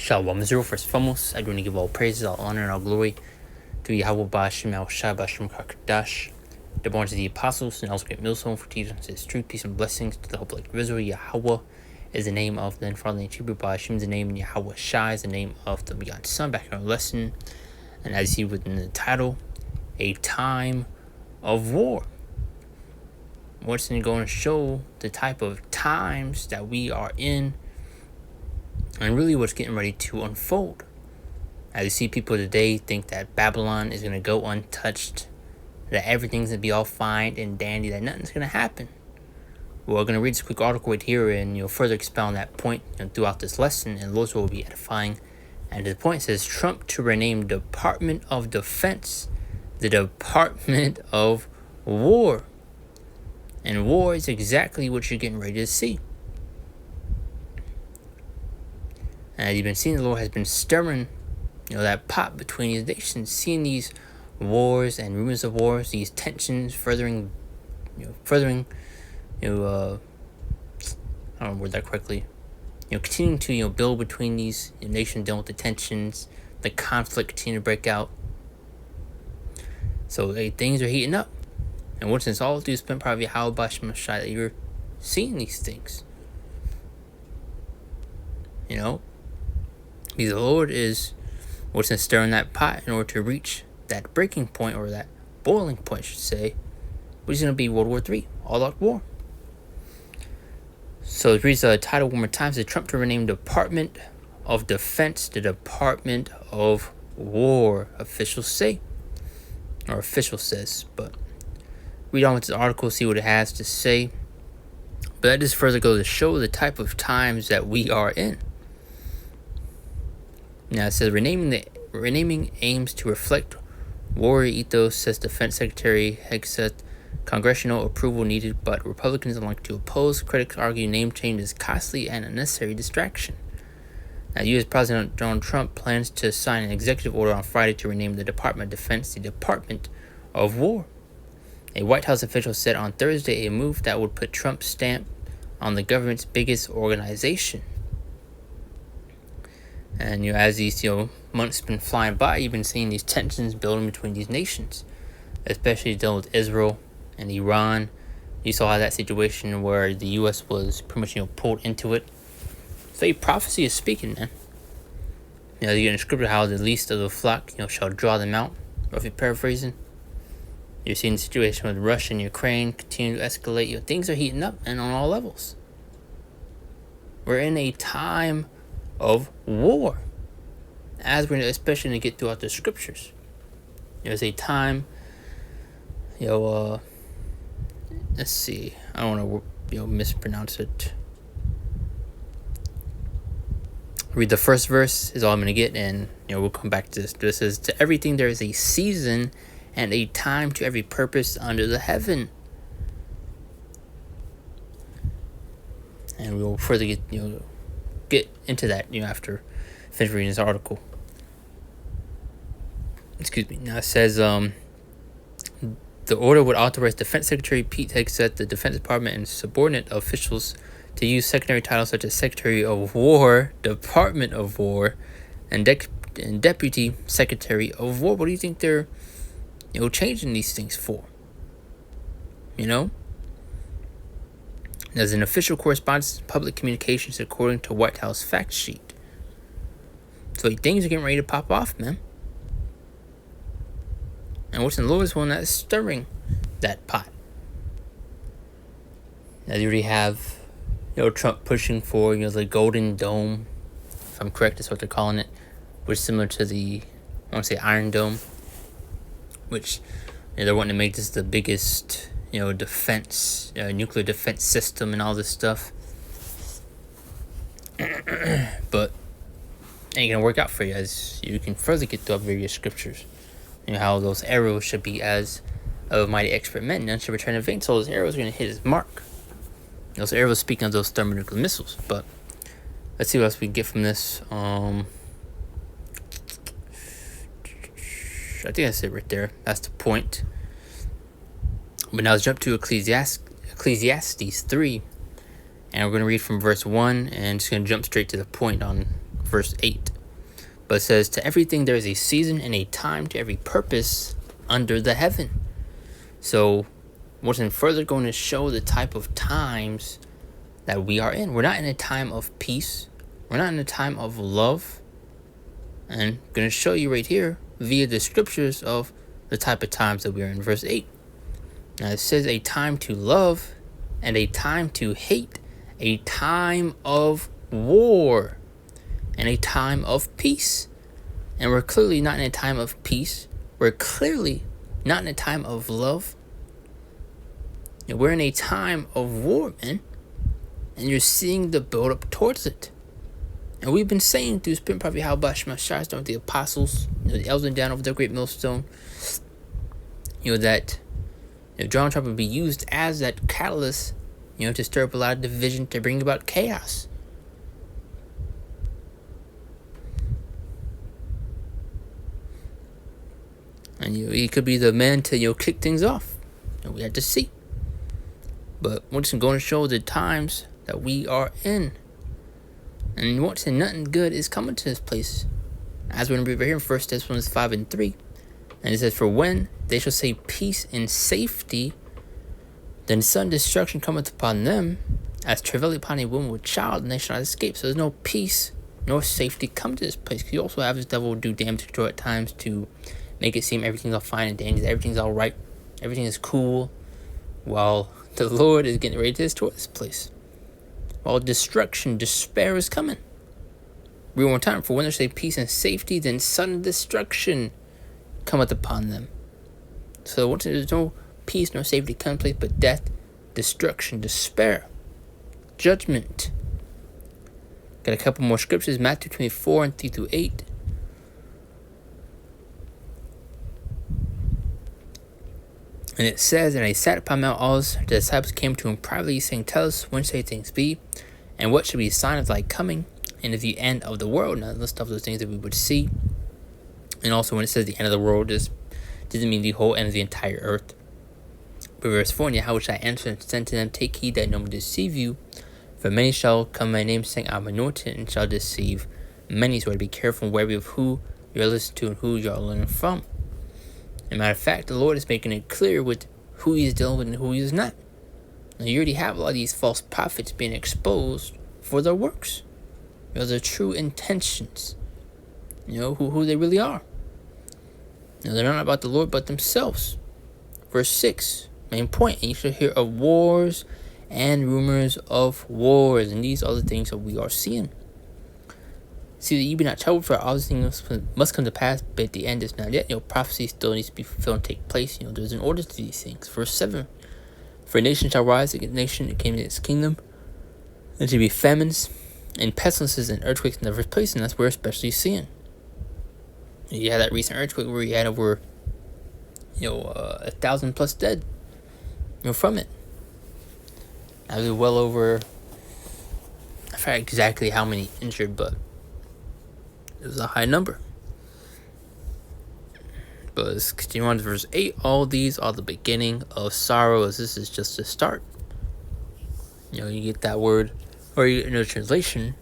Shalom Israel. First and foremost, I do want to give all praises, all honor, and all glory to Yahweh Ba'ashem Yahushua Ba'ashem Kakadash, the born to the apostles, and also great millstone for teaching us his truth, peace, and blessings to the whole of Israel. Yahweh is the name of the Father in Hebrew. Ba'ashem is the name, and Yahweh Shai is the name of the begotten Son. Back in our lesson, and as you see within the title, a time of war. What's going to show the type of times that we are in, and really what's getting ready to unfold. As you see, people today think that Babylon is going to go untouched, that everything's going to be all fine and dandy, that nothing's going to happen. Well, we're going to read this quick article right here and further expound that point throughout this lesson, and Lord will be edifying. And the point says, Trump to rename Department of Defense the Department of War. And war is exactly what you're getting ready to see. As you've been seeing, the Lord has been stirring, that pot between these nations, seeing these wars and rumors of wars, these tensions furthering, I don't word that correctly, continuing to, build between these nations, dealing with the tensions, the conflict continue to break out. So things are heating up. And once it's all through spent probably how Ba'ashem Shai that you're seeing these things. Because the Lord is what's stirring that pot in order to reach that breaking point, or that boiling point, I should say, which is going to be World War III, all-out war. So it reads the title one more time. It says Trump to rename Department of Defense the Department of War, officials say, or official says. But read on with this article, see what it has to say. But that just further goes to show the type of times that we are in. Now it says renaming aims to reflect warrior ethos, says Defense Secretary Hegseth. Congressional approval needed, but Republicans like to oppose. Critics argue name change is costly and unnecessary distraction. Now, U.S. President Donald Trump plans to sign an executive order on Friday to rename the Department of Defense the Department of War. A White House official said on Thursday a move that would put Trump's stamp on the government's biggest organization. And as these months been flying by, you've been seeing these tensions building between these nations, especially dealing with Israel and Iran. You saw how that situation where the U.S. was pretty much pulled into it. So a prophecy is speaking, man. You get in scripture how the least of the flock shall draw them out. Roughly paraphrasing. You're seeing the situation with Russia and Ukraine continue to escalate. Things are heating up, and on all levels. We're in a time of war, as we're especially going to get throughout the scriptures. There's a time, let's see, I don't want to mispronounce it. Read the first verse is all I'm going to get, and we'll come back to this. This is, to everything there is a season and a time to every purpose under the heaven. And we'll further get into that, after finish reading this article. Excuse me. Now it says, the order would authorize Defense Secretary Pete Hegseth, the Defense Department, and subordinate officials to use secondary titles such as Secretary of War, Department of War, and Deputy Secretary of War. What do you think they're, changing these things for? There's an official correspondence in public communications according to White House fact sheet. So things are getting ready to pop off, man. And what's in the Lord is one that's stirring that pot. Now you already have, Trump pushing for, the Golden Dome. If I'm correct, that's what they're calling it. Which is similar to the, I want to say Iron Dome. Which, they're wanting to make this the biggest, defense, nuclear defense system and all this stuff. But it ain't gonna work out for you, as you can further get through various scriptures. How those arrows should be as of mighty expert men, none should return in vain. So those arrows are gonna hit his mark. Those arrows speaking of those thermonuclear missiles. But let's see what else we can get from this. I think that's it right there. That's the point. But now let's jump to Ecclesiastes 3. And we're going to read from verse 1. And just going to jump straight to the point on verse 8. But it says, to everything there is a season and a time to every purpose under the heaven. So, what's in further going to show the type of times that we are in. We're not in a time of peace. We're not in a time of love. And I'm going to show you right here via the scriptures of the type of times that we are in. Verse 8. Now it says a time to love and a time to hate, a time of war and a time of peace. And we're clearly not in a time of peace. We're clearly not in a time of love. And we're in a time of war, man. And you're seeing the build up towards it. And we've been saying through Spirit Prophet Yahweh Shemashai, starting with the apostles, the elders and down over the great millstone, that Donald Trump would be used as that catalyst, to stir up a lot of division, to bring about chaos. And he could be the man to kick things off. And we had to see. But we're just going to show the times that we are in. And once and nothing good is coming to this place. As we're going to read right here in 1 Thessalonians 5:3. And it says, for when they shall say peace and safety, then sudden destruction cometh upon them, as travail upon a woman with child, and they shall not escape. So there's no peace nor safety come to this place. Because you also have this devil do damage control at times to make it seem everything's all fine and dandy, everything's all right, everything is cool, while the Lord is getting ready to destroy this place. While destruction, despair is coming. Read one more time. For when they say peace and safety, then sudden destruction cometh upon them. So once there's no peace nor safety come to place, but death, destruction, despair, judgment. Got a couple more scriptures. Matthew 24:3-8. And it says, and I sat upon Mount Olives, the disciples came to him privately, saying, tell us, when shall things be? And what shall be a sign of thy coming, and of the end of the world? Now, list of those things that we would see. And also, when it says the end of the world, this doesn't mean the whole end of the entire earth. But verse 4, and Yahweh shall answer and said to them, take heed that no one deceive you, for many shall come in my name, saying, I am anointed, and shall deceive many. So to be careful and wary of who you're listening to and who you're learning from. As a matter of fact, the Lord is making it clear with who He is dealing with and who He is not. Now, you already have a lot of these false prophets being exposed for their works. Their true intentions. Who they really are. They're not about the Lord, but themselves. Verse 6, main point. And you shall hear of wars and rumors of wars. And these are the things that we are seeing. See that ye be not troubled, for all these things must come to pass, but at the end is not yet. Prophecy still needs to be fulfilled and take place. There's an order to these things. Verse 7. For a nation shall rise against nation, it came in its kingdom. And to be famines and pestilences and earthquakes in the first place, and that's where we're especially seeing. You had that recent earthquake where you had over 1,000+ dead from it. That was well over, I forget exactly how many injured, but it was a high number. But let's continue on to verse 8. All these are the beginning of sorrow, as this is just the start. You get that word, or in the translation,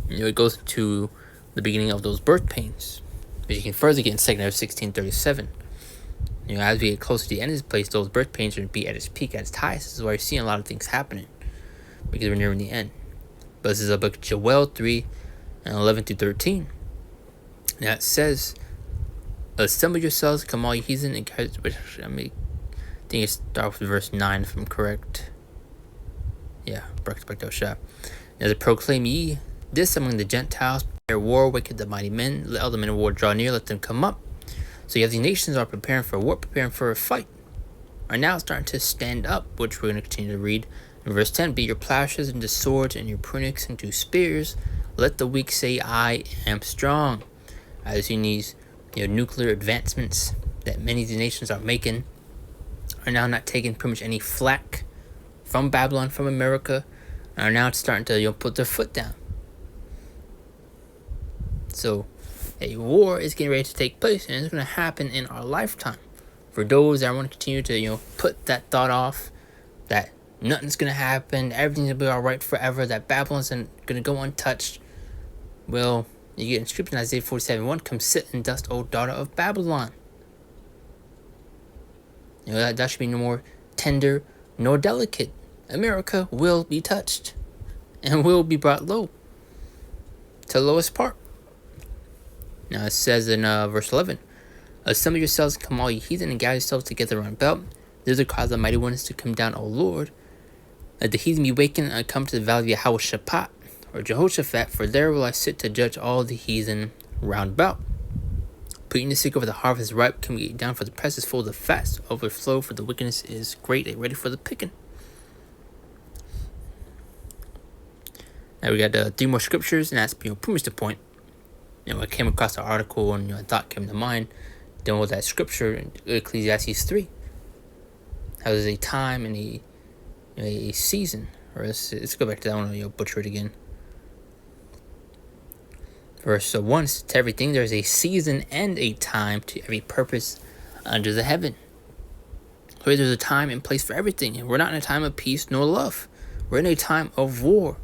it goes to the beginning of those birth pains. But you can further get in 2 Kings 16:37. As we get closer to the end of this place, those birth pains are going to be at its peak, at its highest. This is why you're seeing a lot of things happening, because we're nearing the end. But this is a book of Joel 3:11-13. Now it says, assemble yourselves, come all you heathen, and which I think it starts with verse 9 if I'm correct. Yeah, as proclaim ye this among the Gentiles, prepare war, wake up the mighty men, let all the men of war draw near, let them come up. So you have the nations are preparing for war, preparing for a fight, are now starting to stand up, which we're going to continue to read. In verse 10, beat your plowshares into swords and your prunics into spears. Let the weak say, I am strong. As in these nuclear advancements that many of the nations are making, are now not taking pretty much any flack from Babylon, from America, and are now starting to put their foot down. So a war is getting ready to take place, and it's going to happen in our lifetime. For those that want to continue to put that thought off, that nothing's going to happen, everything's going to be all right forever, that Babylon's going to go untouched, well, You get inscription in Isaiah 47:1, come sit in dust, O daughter of Babylon. That should be no more tender nor delicate. America will be touched and will be brought low to the lowest part. Now it says in verse 11, assemble yourselves, come all ye heathen, and gather yourselves together round about. These are cause the mighty ones to come down, O Lord. Let the heathen be wakened, and come to the valley of Jehoshaphat, or Jehoshaphat, for there will I sit to judge all the heathen round about. Putting the sick over the harvest is ripe, come get down, for the press is full, the fast overflow, for the wickedness is great, they ready for the picking. Now we got 3 more scriptures, and that's pretty much the point. I came across the article and a thought came to mind. Then with that scripture in Ecclesiastes 3, how there's a time and a season. Or let's go back to that one. Butcher it again. Verse 1, to everything there is a season and a time to every purpose under the heaven. So there's a time and place for everything. And we're not in a time of peace nor love. We're in a time of war.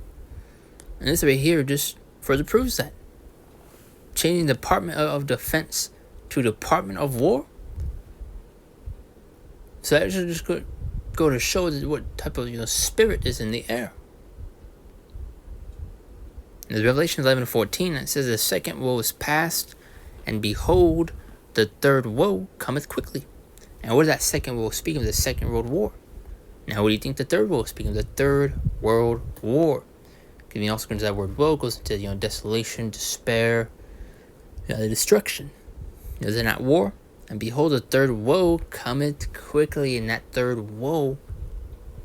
And this right here just further proves that. Changing the Department of Defense to Department of War. So that should just go to show what type of spirit is in the air. In Revelation 11:14, it says the second woe is past, and behold, the third woe cometh quickly. And what is that second woe speaking of? The Second World War. Now what do you think the third woe is speaking of? The Third World War. Giving also into that word woe goes into desolation, despair, the destruction. Is it not war? And behold, the third woe cometh quickly, and that third woe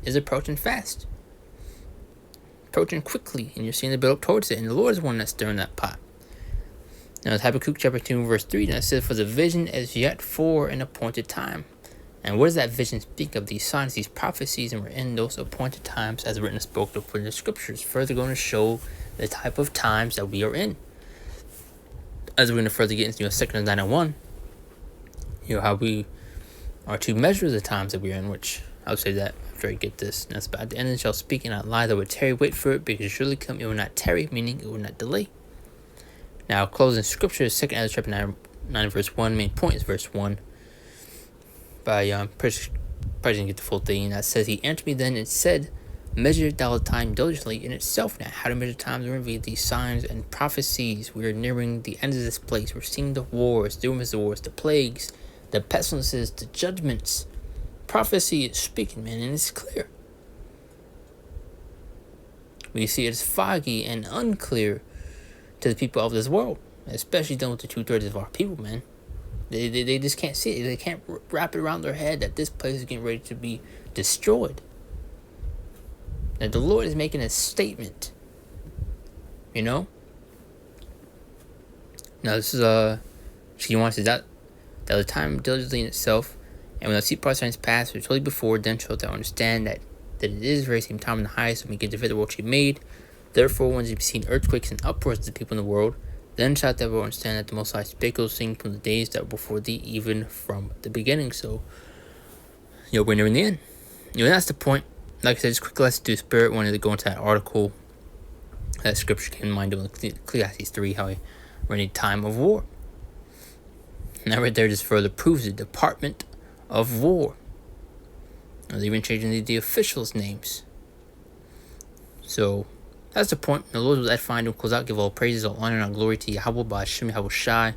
is approaching fast. Approaching quickly, and you're seeing the build up towards it, and the Lord is one that's stirring that pot. Now, Habakkuk chapter 2, verse 3, and it says, for the vision is yet for an appointed time. And what does that vision speak of? These signs, these prophecies, and we're in those appointed times as written and spoken of in the scriptures, further going to show the type of times that we are in. As we're going to further get into 2 Thessalonians 9:1, how we are to measure the times that we're in, which I'll say that after I get this. And that's about the end shall speak and not lie, though it tarry, wait for it, because surely come, it will not tarry, meaning it will not delay. Now, closing scripture is 2 Ezra chapter 9 verse 1. Main point is verse 1. By probably didn't get the full thing. That says, he answered me then and said, measure thou the time diligently in itself. Now, how to measure times? We're read these signs and prophecies. We are nearing the end of this place. We're seeing the wars, the rumors of the wars, the plagues, the pestilences, the judgments. Prophecy is speaking, man, and it's clear. We see it's foggy and unclear to the people of this world, especially done with the 2/3 of our people, man. They just can't see it. They can't wrap it around their head that this place is getting ready to be destroyed. That the Lord is making a statement. Now this is she wants to that the time diligently in itself, and when the sea parts signs pass, which told you before, then shalt thou understand that it is the very same time in the highest when we get to the world she made. Therefore, when you be seen earthquakes and uproars of the people in the world, then shalt thou understand that the Most High spake those things from the days that were before thee, even from the beginning. So, we're nearing the end. That's the point. Like I said, just quick lesson to the spirit. Wanted to go into that article. That scripture came to mind in Ecclesiastes 3, how we're in a time of war. And that right there just further proves the Department of War. They're even changing the officials' names. So, that's the point. The Lord will edify and close out. Give all praises, all honor, and all glory to Yahweh, by Hashem, Yahweh Shai,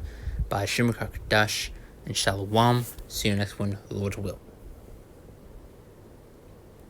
by Hashem, Kakadash, and Shalom. See you next one, the Lord's will.